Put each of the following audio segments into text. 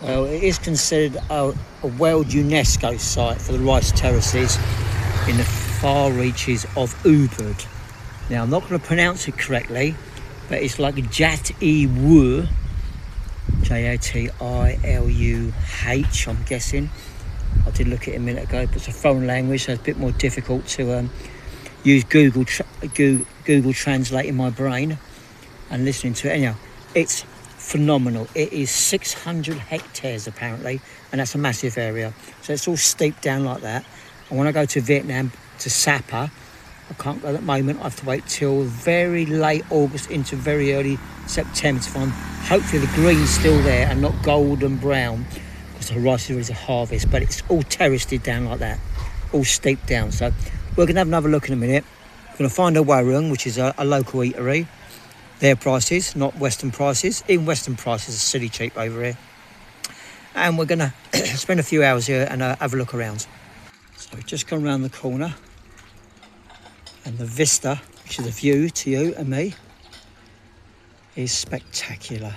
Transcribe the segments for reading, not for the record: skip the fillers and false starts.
Well, it is considered a World UNESCO site for the rice terraces in the far reaches of Ubud. Now, I'm not going to pronounce it correctly, but it's like Jatiluwih, Jatiluh, I'm guessing. I did look at it a minute ago, but it's a foreign language, so it's a bit more difficult to use Google Translate in my brain and listening to it. Anyhow, it's phenomenal. It is 600 hectares apparently, and that's a massive area. So it's all steep down like that. And when I go to Vietnam, to Sapa, I can't go at the moment. I have to wait till very late August into very early September to find hopefully the green's still there and not golden brown, because the rice is ready to harvest. But it's all terraced down like that, all steep down. So we're going to have another look in a minute. We're going to find a warung, which is a local eatery. Their prices, not Western prices. Even Western prices are silly cheap over here. And we're going to spend a few hours here and have a look around. So we've just gone around the corner. And the vista, which is a view to you and me, is spectacular.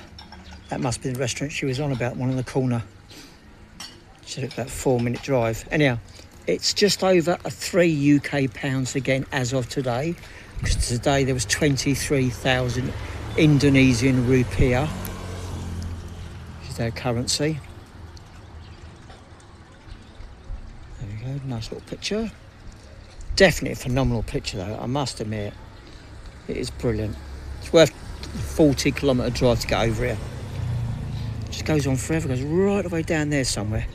That must be the restaurant she was on about, one in the corner. She said it's about a 4-minute drive. Anyhow, it's just over £3 UK again as of today. Because today there was 23,000 Indonesian rupiah, which is their currency. There we go, nice little picture. Definitely a phenomenal picture though, I must admit. It is brilliant. It's worth a 40-kilometre drive to get over here. It just goes on forever, goes right the way down there somewhere.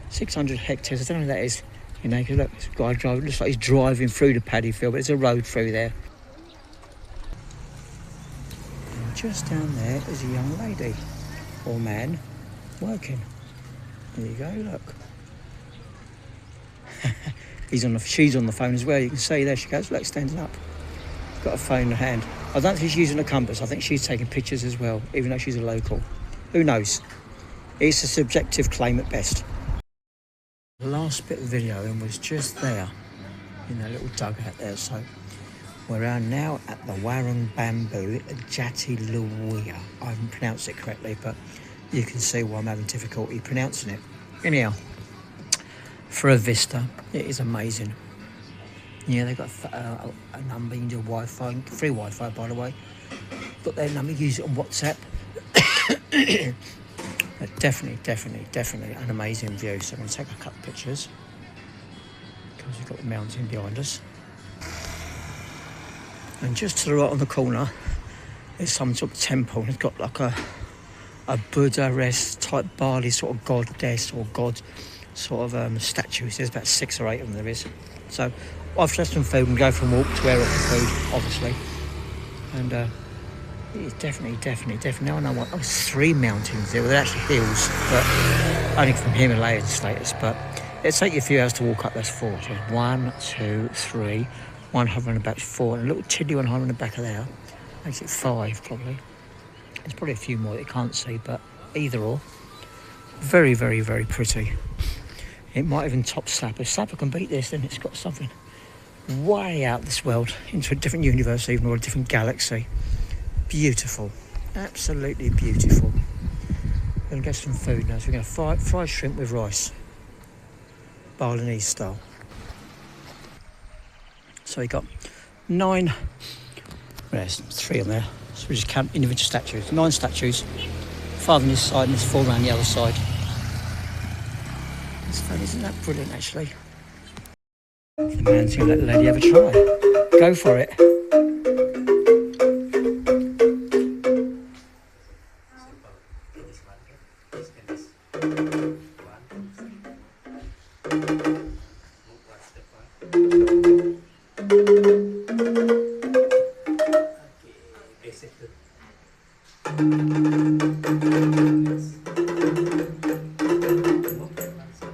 600 hectares, I don't know what that is. You know, look, this guy driving, looks like he's driving through the paddy field, but there's a road through there. And just down there is a young lady, or man, working. There you go, look. She's on the phone as well, you can see there she goes, look, standing up. Got a phone in her hand. I don't think she's using a compass, I think she's taking pictures as well, even though she's a local. Who knows? It's a subjective claim at best. The last bit of videoing was just there, in that little dugout there, so we're now at the Warung Bamboo Jatiluwih. I haven't pronounced it correctly, but you can see why I'm having difficulty pronouncing it. Anyhow, for a vista, it is amazing. Yeah, they've got a number, you can do Wi-Fi, free Wi-Fi by the way. Got their number, use it on WhatsApp. But definitely an amazing view. So I'm going to take a couple of pictures because we've got the mountain behind us. And just to the right on the corner is some sort of temple. It's got like a Buddha-esque type Bali sort of goddess or god sort of statues. There's about 6 or 8 of them there is. So I've just some food and go for a walk to where I can food, obviously. And it's definitely. Now I know what. There's 3 mountains there. Well, they're actually hills, but only from Himalayan status. But it'll take you a few hours to walk up. That's 4. So 1, 2, 3. One hovering on the back, 4, and a little tiddly one hovering on the back of there. Makes it 5 probably. There's probably a few more that you can't see, but either or. Very pretty. It might even top Sapa. If Sapa can beat this, then it's got something way out this world, into a different universe even, or a different galaxy. Beautiful, absolutely beautiful. We're going to get some food now. So we're going to fry shrimp with rice, Balinese style. So we got 9, well, there's 3 on there. So we just count individual statues. 9 statues, 5 on this side and there's 4 around the other side. It's fun, isn't that brilliant actually? The man's going to let the lady have a try. Go for it.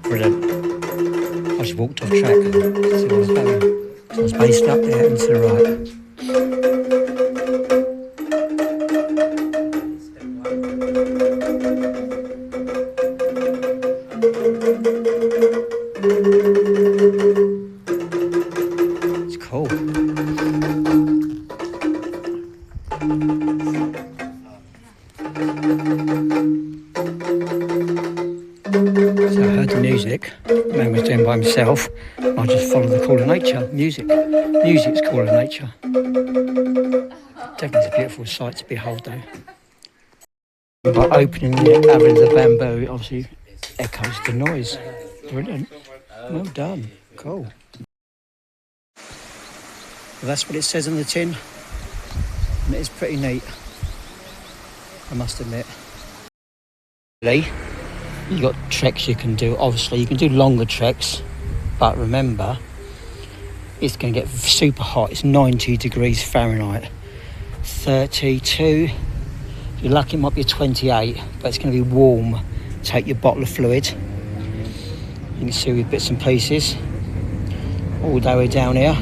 Brilliant. I just walked off track and see where I was going. So I was based up there and to the right. It's cool. So I heard the music, the man was doing by himself. I just followed the call of nature, music's call of nature. Definitely a beautiful sight to behold though. By opening the avenue of the bamboo, it obviously echoes the noise. Brilliant, well done, cool. Well, that's what it says on the tin, and it is pretty neat, I must admit. You've got treks you can do. Obviously you can do longer treks, but remember it's going to get super hot. It's 90 degrees Fahrenheit, 32, if you're lucky it might be 28, but it's going to be warm. Take your bottle of fluid, you can see with bits and pieces all the way down here.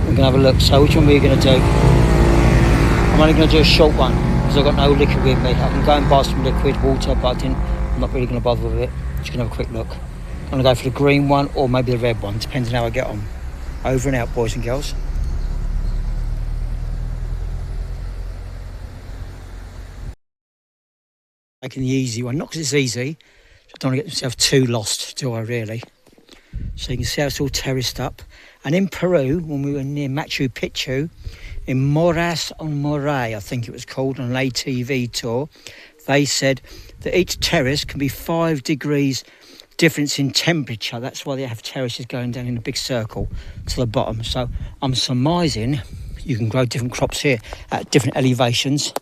We're going to have a look. So which one are we going to do? I'm only going to do a short one because I've got no liquid with me. I can go and buy some liquid water, but I'm not really going to bother with it. Just going to have a quick look. I'm going to go for the green one or maybe the red one, depending on how I get on. Over and out, boys and girls. Taking the easy one, not because it's easy, so I don't want to get myself too lost, do I really? So you can see how it's all terraced up. And in Peru, when we were near Machu Picchu, in Moras on Moray, I think it was called, on an ATV tour, they said that each terrace can be 5 degrees difference in temperature. That's why they have terraces going down in a big circle to the bottom. So I'm surmising you can grow different crops here at different elevations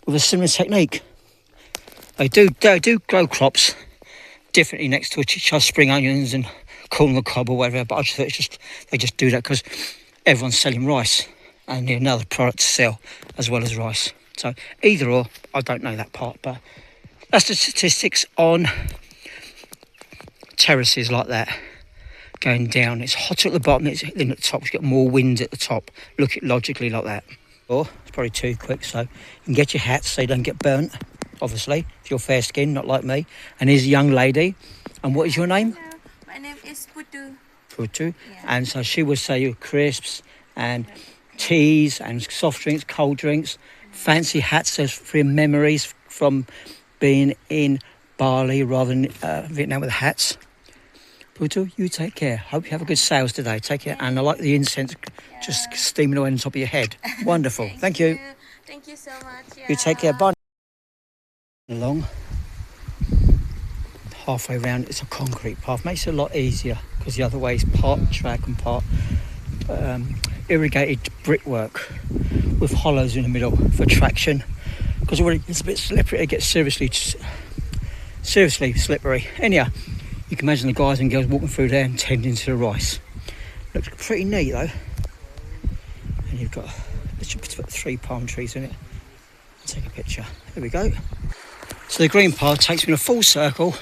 with a similar technique. They do grow crops differently next to each other, spring onions and corn on the cob or whatever, but I just thought they just do that because everyone's selling rice and need another product to sell as well as rice. So either or, I don't know that part, but that's the statistics on terraces like that going down. It's hotter at the bottom than at the top. You get more wind at the top. Look at it logically like that. Or it's probably too quick, so you can get your hats so you don't get burnt. Obviously, if you're fair skinned, not like me. And here's a young lady. And what is your name? Hello. My name is Putu. Putu. Yeah. And so she would say you crisps and teas and soft drinks, cold drinks, fancy hats, those free memories from being in Bali rather than Vietnam with the hats. Putu, you take care. Hope you have a good sales today. Take care. And I like the incense just steaming away on top of your head. Wonderful. Thank you. Thank you so much. Yeah. You take care. Bye. Along halfway round, it's a concrete path. Makes it a lot easier because the other way is part track and part irrigated brickwork with hollows in the middle for traction, because already it's a bit slippery. It gets seriously slippery. Anyhow, you can imagine the guys and girls walking through there and tending to the rice. Looks pretty neat though. And you've got, let's just put 3 palm trees in it. I'll take a picture. There we go. So the green path takes me in a full circle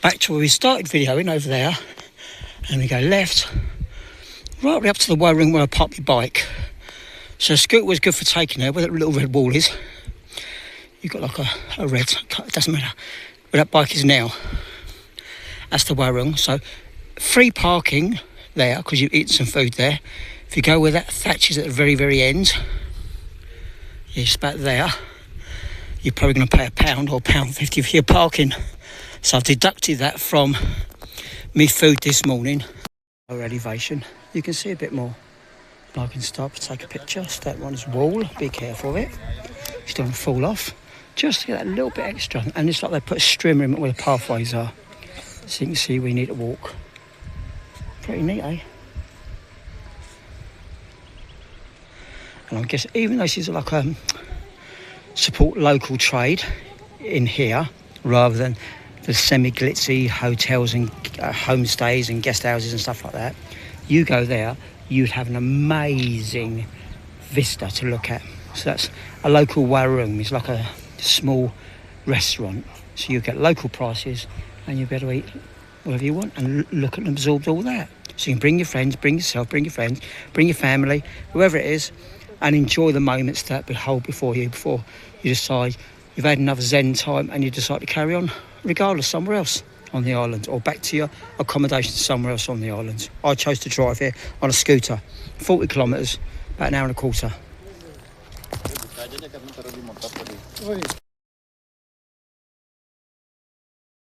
back to where we started videoing over there, and we go left right way up to the way ring where I parked my bike. So a scooter was good for taking there where that little red wall is. You've got like a red, it doesn't matter where that bike is now. That's the way ring. So free parking there because you eat some food there. If you go where that thatch is at the very end, yeah, just about there, you're probably going to pay £1 or £1.50 for your parking. So I've deducted that from me food this morning. Lower elevation, you can see a bit more. I can stop, take a picture. That one's wall, be careful of it. Just don't fall off. Just to get that little bit extra. And it's like they put a strimmer in where the pathways are. So you can see where you need to walk. Pretty neat, eh? And I guess even though this is like support local trade in here rather than the semi-glitzy hotels and homestays and guest houses and stuff like that, you go there, you'd have an amazing vista to look at. So that's a local warung. It's like a small restaurant, so you get local prices and you'll be able to eat whatever you want and look and absorb all that. So you can bring your friends, bring yourself, bring your friends, bring your family, whoever it is, and enjoy the moments that behold before you decide you've had another zen time and you decide to carry on regardless somewhere else on the island or back to your accommodation somewhere else on the island. I chose to drive here on a scooter, 40 kilometres, about an hour and a quarter.